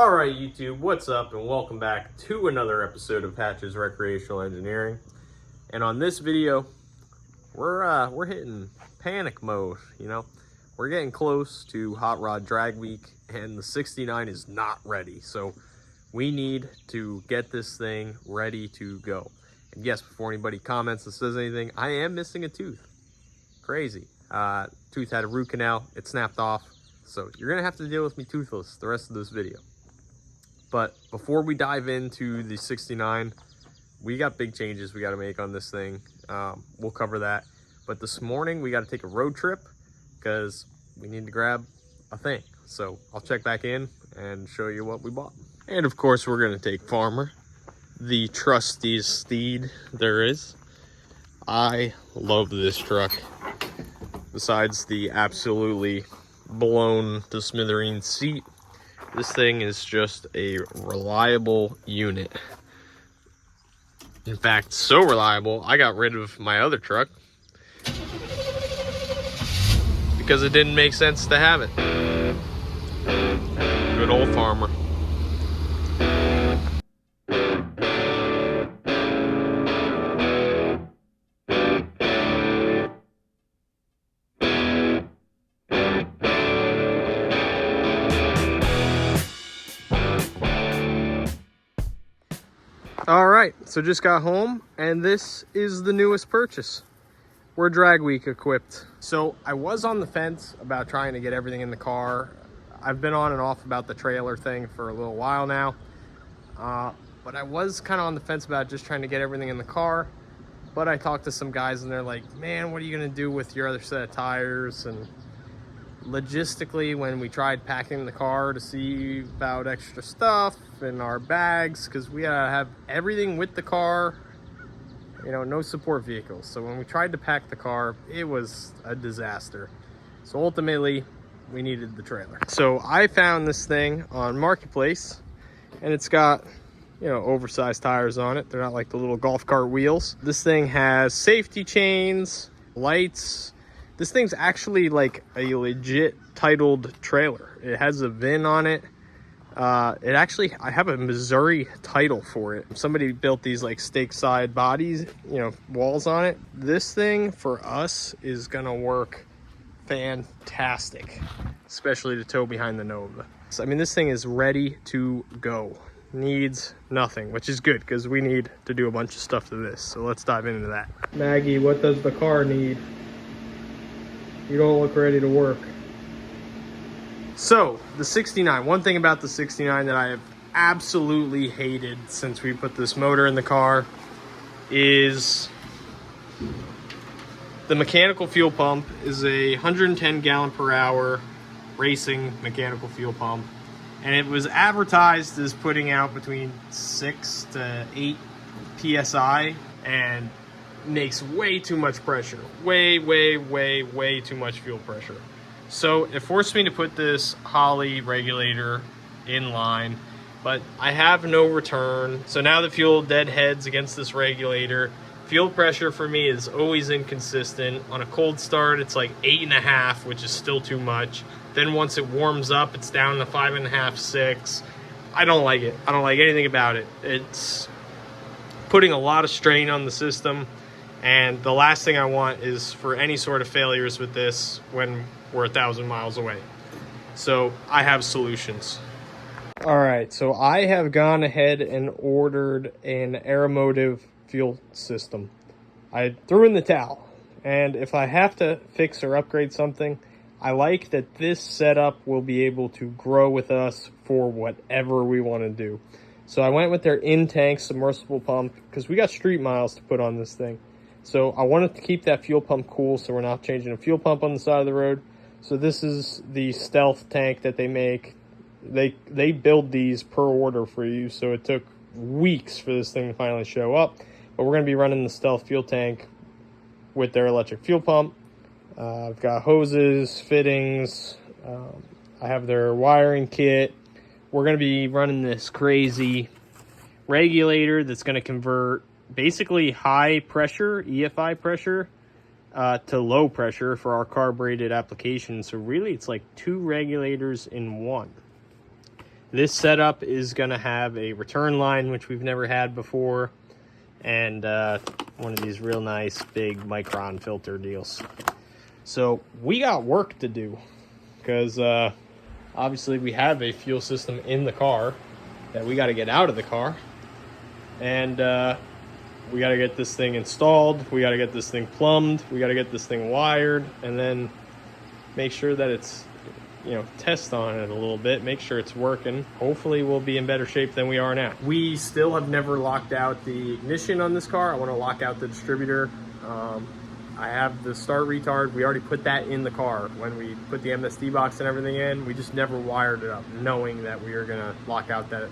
Alright YouTube, what's up and welcome back to another episode of Patch's Recreational Engineering. And on this video, we're hitting panic mode, you know. We're getting close to Hot Rod Drag Week and the 69 is not ready. So we need to get this thing ready to go. And yes, before anybody comments and says anything, I am missing a tooth. Crazy. Tooth had a root canal, it snapped off. So you're gonna have to deal with me toothless the rest of this video. But before we dive into the 69, we got big changes we got to make on this thing. We'll cover that. But this morning, we got to take a road trip because we need to grab a thing. So I'll check back in and show you what we bought. And of course, we're going to take Farmer, the trustiest steed there is. I love this truck. Besides the absolutely blown to smithereens seat, this thing is just a reliable unit. In fact, so reliable, I got rid of my other truck because it didn't make sense to have it. Good old Farmer. All right, so just got home and this is the newest purchase. We're drag week equipped. So I was on the fence about trying to get everything in the car. I've been on and off about the trailer thing for a little while now. But I was kind of on the fence about just trying to get everything in the car. But I talked to some guys and they're like, man, what are you gonna do with your other set of tires? And logistically, when we tried packing the car to see about extra stuff in our bags, because we gotta have everything with the car, you know, no support vehicles. So when we tried to pack the car, it was a disaster. So ultimately, we needed the trailer. So I found this thing on Marketplace, and it's got, you know, oversized tires on it. They're not like the little golf cart wheels. This thing has safety chains, lights. This thing's actually like a legit titled trailer. It has a VIN on it. I have a Missouri title for it. Somebody built these like stake side bodies, you know, walls on it. This thing for us is gonna work fantastic, especially to tow behind the Nova. So, I mean, this thing is ready to go. Needs nothing, which is good because we need to do a bunch of stuff to this. So let's dive into that. Maggie, what does the car need? You don't look ready to work. So, the 69. One thing about the 69 that I have absolutely hated since we put this motor in the car is the mechanical fuel pump is a 110 gallon per hour racing mechanical fuel pump. And it was advertised as putting out between 6 to 8 PSI and makes way too much pressure. Way too much fuel pressure. So it forced me to put this Holley regulator in line, but I have no return. So now the fuel deadheads against this regulator. Fuel pressure for me is always inconsistent. On a cold start, it's like 8.5, which is still too much. Then once it warms up, it's down to 5.5, 6. I don't like it. I don't like anything about it. It's putting a lot of strain on the system. And the last thing I want is for any sort of failures with this when we're 1,000 miles away. So I have solutions. All right, so I have gone ahead and ordered an aeromotive fuel system. I threw in the towel. And if I have to fix or upgrade something, I like that this setup will be able to grow with us for whatever we want to do. So I went with their in-tank submersible pump because we got street miles to put on this thing. So I wanted to keep that fuel pump cool so we're not changing a fuel pump on the side of the road. So this is the stealth tank that they make. They build these per order for you, so it took weeks for this thing to finally show up. But we're going to be running the stealth fuel tank with their electric fuel pump. I've got hoses, fittings. I have their wiring kit. We're going to be running this crazy regulator that's going to convert basically high pressure, EFI pressure, to low pressure for our carbureted application. So really it's like 2 regulators in one. This setup is gonna have a return line, which we've never had before, and one of these real nice big micron filter deals. So we got work to do, because obviously we have a fuel system in the car that we got to get out of the car, and we got to get this thing installed, we got to get this thing plumbed, we got to get this thing wired, and then make sure that it's, you know, test on it a little bit, make sure it's working. Hopefully we'll be in better shape than we are now. We still have never locked out the ignition on this car. I want to lock out the distributor. I have the start retard. We already put that in the car when we put the MSD box and everything in. We just never wired it up, knowing that we were gonna lock out that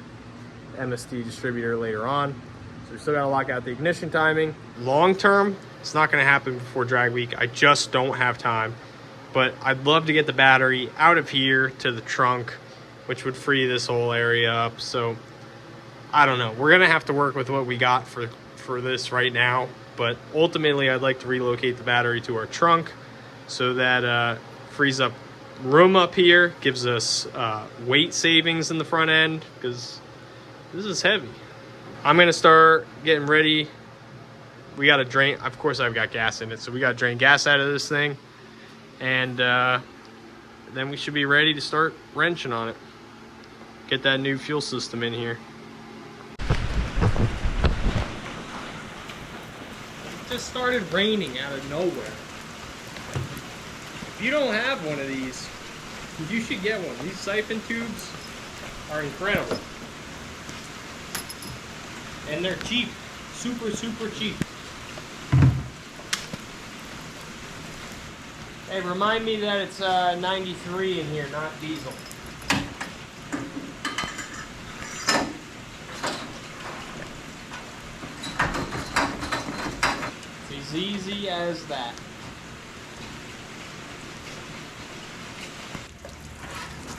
MSD distributor later on. So we still gotta lock out the ignition timing. Long term, it's not gonna happen before drag week. I just don't have time. But I'd love to get the battery out of here to the trunk, which would free this whole area up. So I don't know. We're gonna have to work with what we got for this right now. But ultimately, I'd like to relocate the battery to our trunk so that frees up room up here, gives us weight savings in the front end, because this is heavy. I'm gonna start getting ready. We gotta drain, of course I've got gas in it, so we gotta drain gas out of this thing. And then we should be ready to start wrenching on it. Get that new fuel system in here. It just started raining out of nowhere. If you don't have one of these, you should get one. These siphon tubes are incredible. And they're cheap. Super, super cheap. Hey, remind me that it's 93 in here, not diesel. It's as easy as that.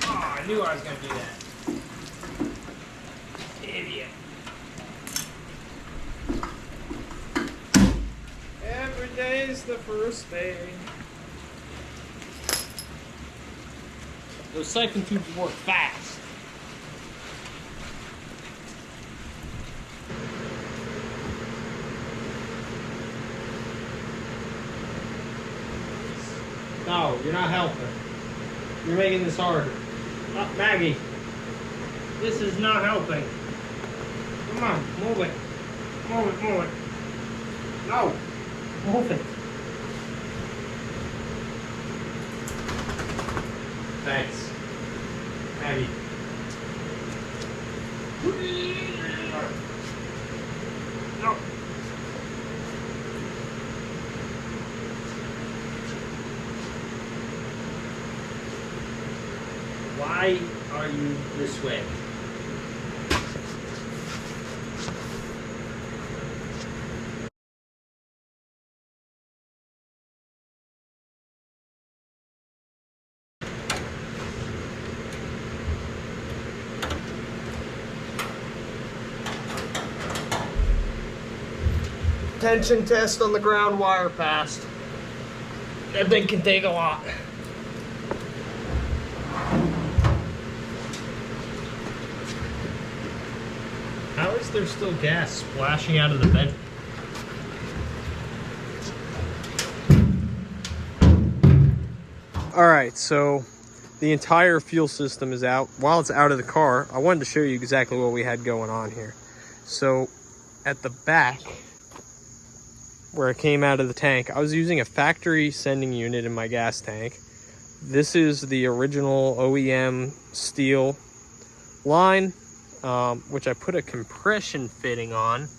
Oh, I knew I was going to do that. Idiot. Every day's the first day. Those siphon tubes work fast. No, you're not helping. You're making this harder. Oh, Maggie, this is not helping. Come on, move it. Move it, move it. No, move it. Thanks. Maggie. No. Why are you this way? Tension test on the ground wire passed. That thing can take a lot. How is there still gas splashing out of the vent? All right, so the entire fuel system is out. While it's out of the car, I wanted to show you exactly what we had going on here. So at the back, where it came out of the tank, I was using a factory sending unit in my gas tank. This is the original OEM steel line, which I put a compression fitting on.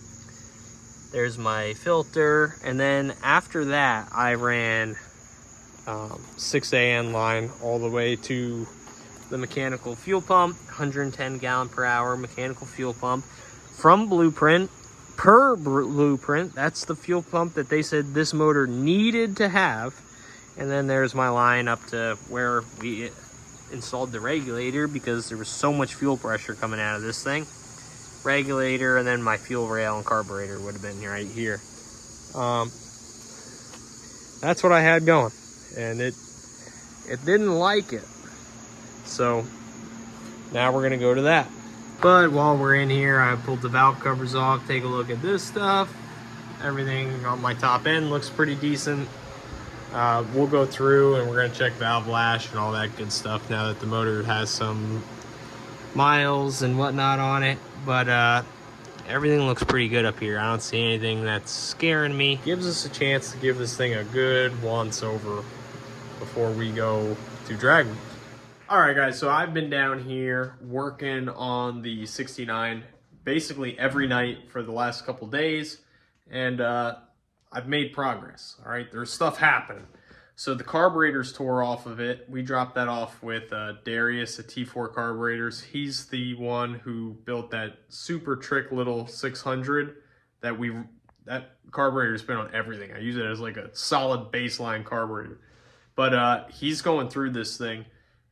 There's my filter, and then after that I ran 6AN line all the way to the mechanical fuel pump, 110 gallon per hour mechanical fuel pump from Blueprint. Per Blueprint, that's the fuel pump that they said this motor needed to have. And then there's my line up to where we installed the regulator, because there was so much fuel pressure coming out of this thing. Regulator, and then my fuel rail and carburetor would have been right here. That's what I had going, and it didn't like it. So now we're gonna go to that. But while we're in here, I pulled the valve covers off, take a look at this stuff. Everything on my top end looks pretty decent. We'll go through and we're gonna check valve lash and all that good stuff now that the motor has some miles and whatnot on it. But everything looks pretty good up here. I don't see anything that's scaring me. Gives us a chance to give this thing a good once over before we go to drag. All right, guys, so I've been down here working on the 69 basically every night for the last couple days, and I've made progress. All right, there's stuff happening. So the carburetors tore off of it. We dropped that off with Darius at T4 Carburetors. He's the one who built that super trick little 600 that carburetor's been on everything. I use it as like a solid baseline carburetor. But he's going through this thing,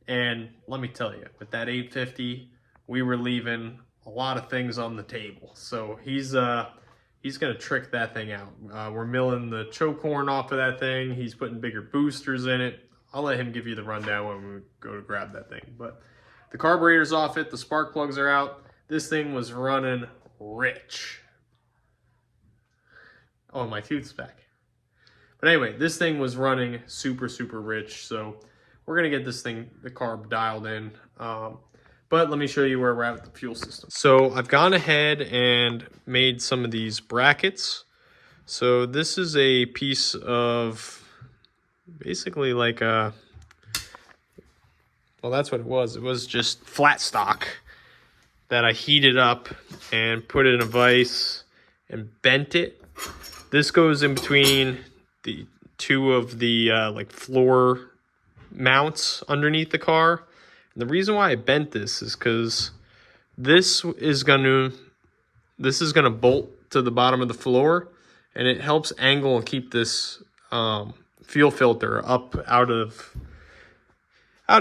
and let me tell you, with that 850, we were leaving a lot of things on the table. So he's gonna trick that thing out. We're milling the choke horn off of that thing. He's putting bigger boosters in it. I'll let him give you the rundown when we go to grab that thing. But the carburetor's off it, the spark plugs are out. This thing was running rich. Oh, my tooth's back. But anyway, this thing was running super, super rich. So we're gonna get this thing, the carb, dialed in. But let me show you where we're at with the fuel system. So I've gone ahead and made some of these brackets. So this is a piece of basically like a, well, that's what it was. It was just flat stock that I heated up and put in a vise and bent it. This goes in between the two of the like floor mounts underneath the car. And the reason why I bent this is because this is gonna bolt to the bottom of the floor, and it helps angle and keep this fuel filter up out of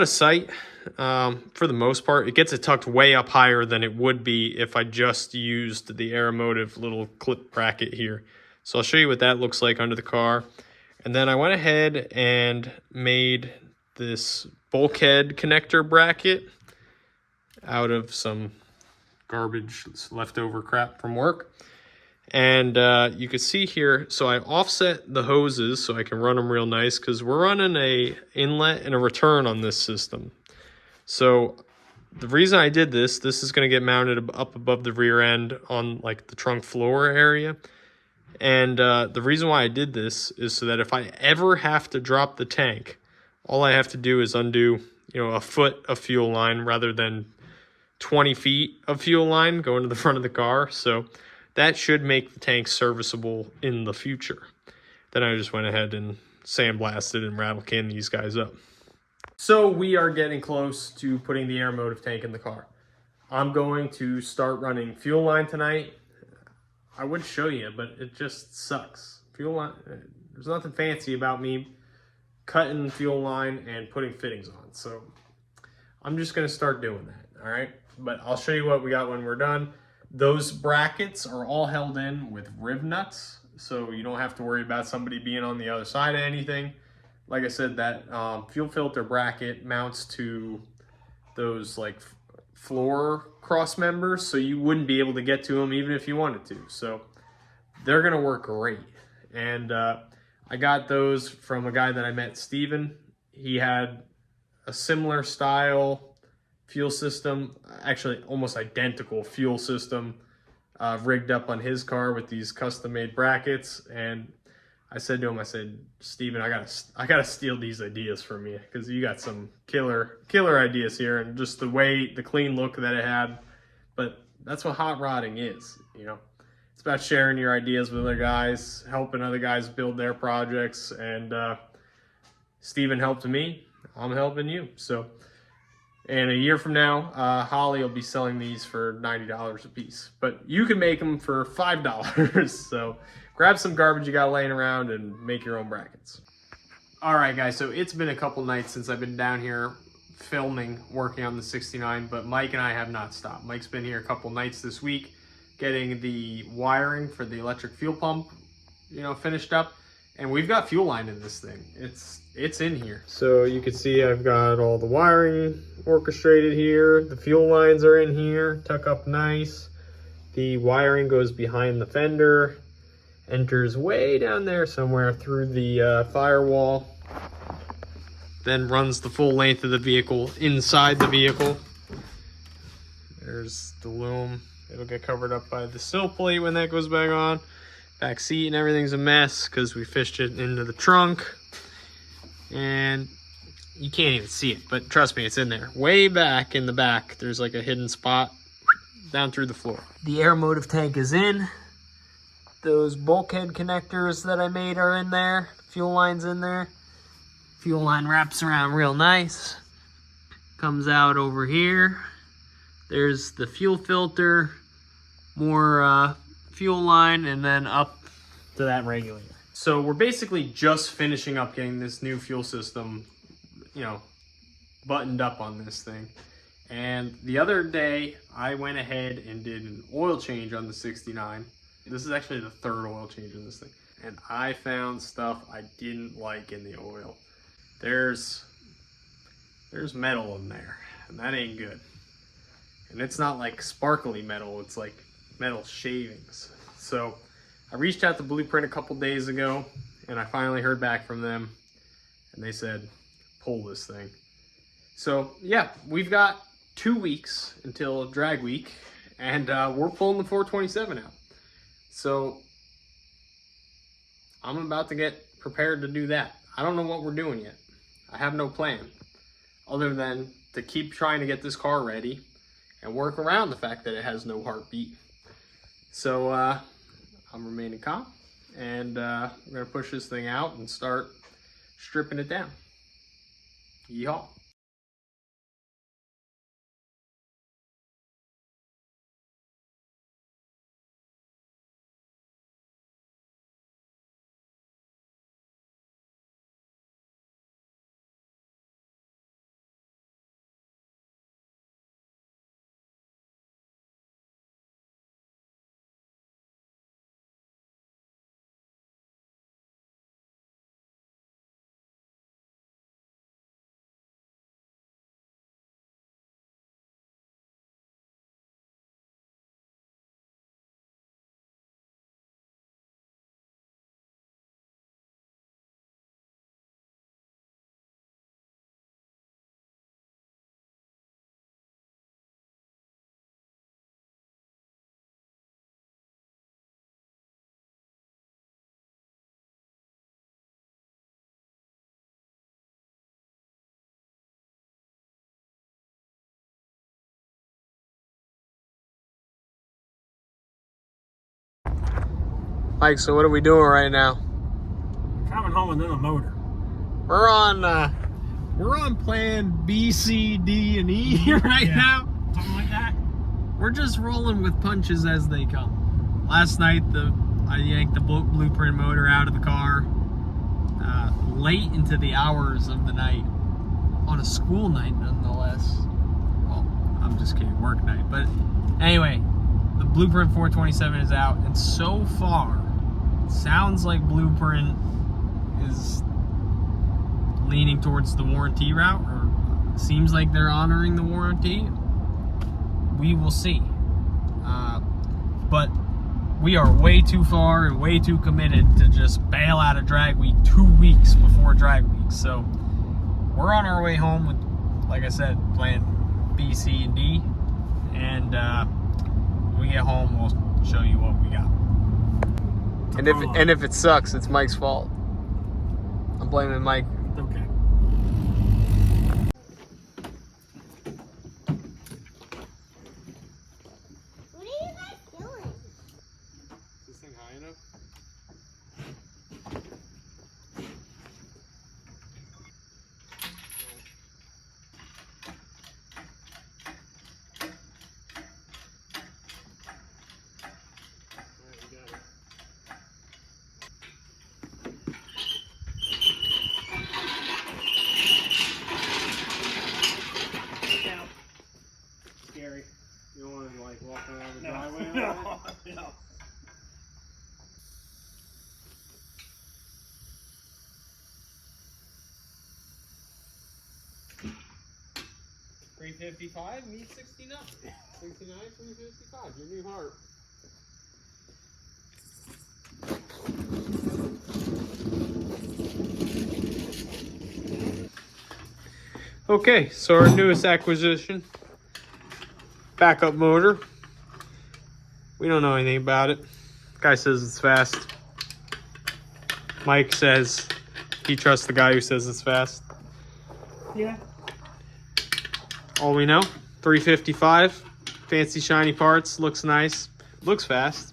sight. For the most part, it gets it tucked way up higher than it would be if I just used the aeromotive little clip bracket here. So I'll show you what that looks like under the car. And then I went ahead and made this bulkhead connector bracket out of some garbage, leftover crap from work. And you can see here, so I offset the hoses so I can run them real nice, because we're running a inlet and a return on this system. So the reason I did this is going to get mounted up above the rear end on like the trunk floor area. And the reason why I did this is so that if I ever have to drop the tank, all I have to do is undo, a foot of fuel line rather than 20 feet of fuel line going to the front of the car. So that should make the tank serviceable in the future. Then I just went ahead and sandblasted and rattle canned these guys up. So we are getting close to putting the aeromotive tank in the car. I'm going to start running fuel line tonight. I would show you, but it just sucks. Fuel line, there's nothing fancy about me cutting fuel line and putting fittings on. So I'm just gonna start doing that, all right? But I'll show you what we got when we're done. Those brackets are all held in with rib nuts, so you don't have to worry about somebody being on the other side of anything. Like I said, that fuel filter bracket mounts to those like floor cross members, so you wouldn't be able to get to them even if you wanted to. So they're gonna work great. And I got those from a guy that I met, Steven. He had a similar style fuel system, actually almost identical fuel system rigged up on his car with these custom made brackets. And I said to him, Steven, I gotta steal these ideas from you, because you got some killer ideas here, and just the clean look that it had. But that's what hot rodding is, It's about sharing your ideas with other guys, helping other guys build their projects, and Steven helped me, I'm helping you. So, and a year from now, Holly will be selling these for $90 a piece, but you can make them for $5. So grab some garbage you got laying around and make your own brackets. All right, guys, so it's been a couple nights since I've been down here filming, working on the 69, but Mike and I have not stopped. Mike's been here a couple nights this week, getting the wiring for the electric fuel pump, finished up. And we've got fuel line in this thing. It's in here. So you can see I've got all the wiring orchestrated here. The fuel lines are in here, tuck up nice. The wiring goes behind the fender, enters way down there somewhere through the firewall, then runs the full length of the vehicle inside the vehicle. There's the loom. It'll get covered up by the sill plate when that goes back on. Back seat and everything's a mess because we fished it into the trunk. And you can't even see it, but trust me, it's in there. Way back in the back, there's like a hidden spot down through the floor. The aeromotive tank is in. Those bulkhead connectors that I made are in there. Fuel line's in there. Fuel line wraps around real nice. Comes out over here. There's the fuel filter, more fuel line, and then up to that regulator. So we're basically just finishing up getting this new fuel system, you know, buttoned up on this thing. And the other day, I went ahead and did an oil change on the 69. This is actually the third oil change in this thing. And I found stuff I didn't like in the oil. There's metal in there, and that ain't good. And it's not like sparkly metal, it's like metal shavings. So I reached out to Blueprint a couple days ago, and I finally heard back from them, and they said, pull this thing. So yeah, we've got 2 weeks until drag week, and we're pulling the 427 out. So I'm about to get prepared to do that. I don't know what we're doing yet. I have no plan other than to keep trying to get this car ready and work around the fact that it has no heartbeat. So I'm remaining calm, and we're gonna push this thing out and start stripping it down. Yeehaw. Mike, so what are we doing right now? Coming home with a motor. We're on plan B, C, D, and E right now. Something like that. We're just rolling with punches as they come. Last night, I yanked the Blueprint motor out of the car late into the hours of the night, on a school night nonetheless. Well, I'm just kidding, work night. But anyway, the Blueprint 427 is out, and so far, it sounds like Blueprint is leaning towards the warranty route, or seems like they're honoring the warranty. We will see. But we are way too far and way too committed to just bail out of drag week 2 weeks before drag week. So we're on our way home with, like I said, plan B, C, and D. And when we get home, we'll show you what we got. And if it sucks, it's Mike's fault. I'm blaming Mike. Okay. What are you guys doing? Is this thing high enough? Scary. You don't want to like walk around the driveway and all that? No. 355 meets 69. 69, 355, your new heart. Okay, so our newest acquisition, backup motor. We don't know anything about it. Guy says it's fast. Mike says he trusts the guy who says it's fast. Yeah. All we know, 355, fancy shiny parts, looks nice, looks fast.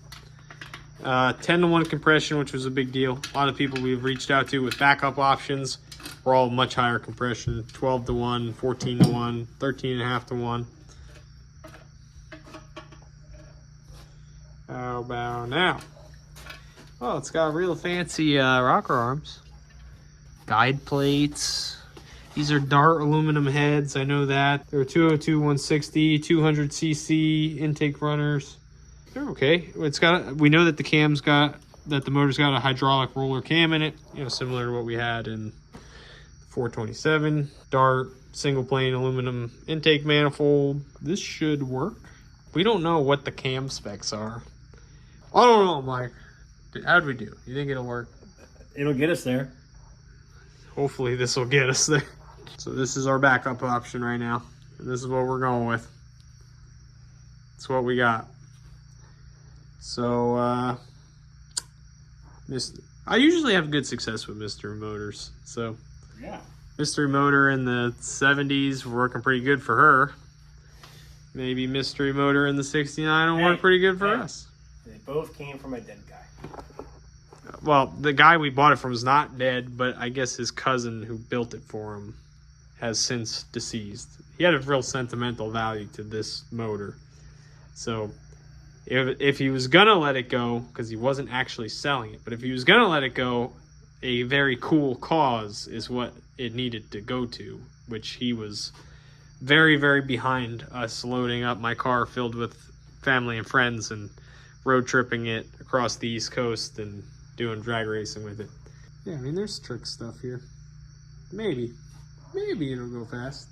10-to-1 compression, which was a big deal. A lot of people we've reached out to with backup options were all much higher compression, 12-to-1, 14-to-1, 13.5-to-1. How about now? Oh, it's got real fancy rocker arms. Guide plates. These are Dart aluminum heads, I know that. They're 202, 160, 200cc intake runners. They're okay. We know that the motor's got a hydraulic roller cam in it, similar to what we had in 427. Dart, single plane aluminum intake manifold. This should work. We don't know what the cam specs are. I don't know, Mike. How'd we do? You think it'll work? It'll get us there. Hopefully this will get us there. So this is our backup option right now. And this is what we're going with. That's what we got. So, I usually have good success with mystery motors. So, yeah. Mystery motor in the 70s working pretty good for her. Maybe mystery motor in the 69 will work pretty good for us. They both came from a dead guy. Well, the guy we bought it from is not dead, but I guess his cousin who built it for him has since deceased. He had a real sentimental value to this motor. So if he was gonna let it go, because he wasn't actually selling it, but if he was gonna let it go, a very cool cause is what it needed to go to, which he was very, very behind us loading up my car filled with family and friends and road tripping it across the East Coast and doing drag racing with it. Yeah, I mean, there's trick stuff here. Maybe it'll go fast.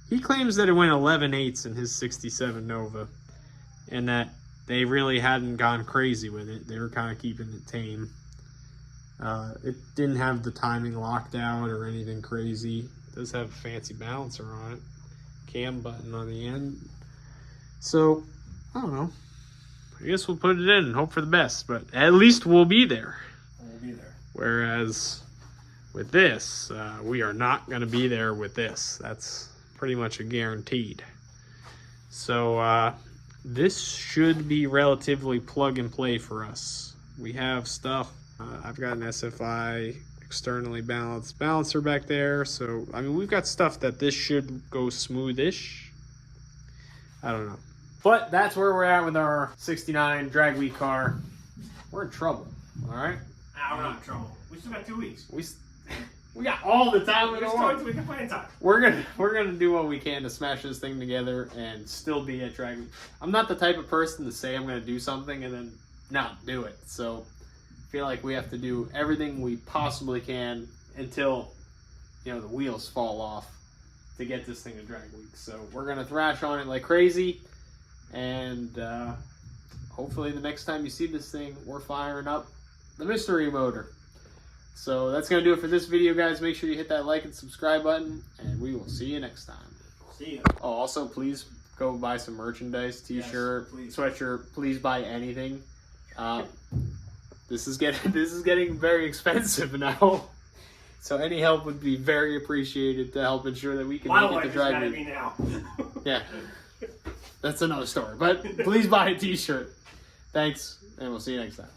He claims that it went 11/8 in his 67 Nova and that they really hadn't gone crazy with it. They were kind of keeping it tame. It didn't have the timing locked out or anything crazy. It does have a fancy balancer on it. Cam button on the end. So, I don't know. I guess we'll put it in and hope for the best, but at least we'll be there. We'll be there. Whereas with this, we are not going to be there with this. That's pretty much a guaranteed. So this should be relatively plug and play for us. We have stuff. I've got an SFI externally balanced balancer back there. So, I mean, we've got stuff that this should go smoothish. I don't know. But that's where we're at with our 69 drag week car. We're in trouble, all right? We're not in trouble. We still got 2 weeks. We got all the time in the world. We can play in time. We're gonna do what we can to smash this thing together and still be at drag week. I'm not the type of person to say I'm gonna do something and then not do it. So I feel like we have to do everything we possibly can until the wheels fall off to get this thing to drag week. So we're gonna thrash on it like crazy. And hopefully the next time you see this thing, we're firing up the mystery motor. So that's going to do it for this video, guys. Make sure you hit that like and subscribe button, and we will see you next time. See ya. Oh, also, please go buy some merchandise, t-shirt, sweatshirt. Please buy anything. This is getting very expensive now. So any help would be very appreciated to help ensure that we can make it to drag gotta week. be now. Yeah. That's another story. But please buy a t-shirt. Thanks, and we'll see you next time.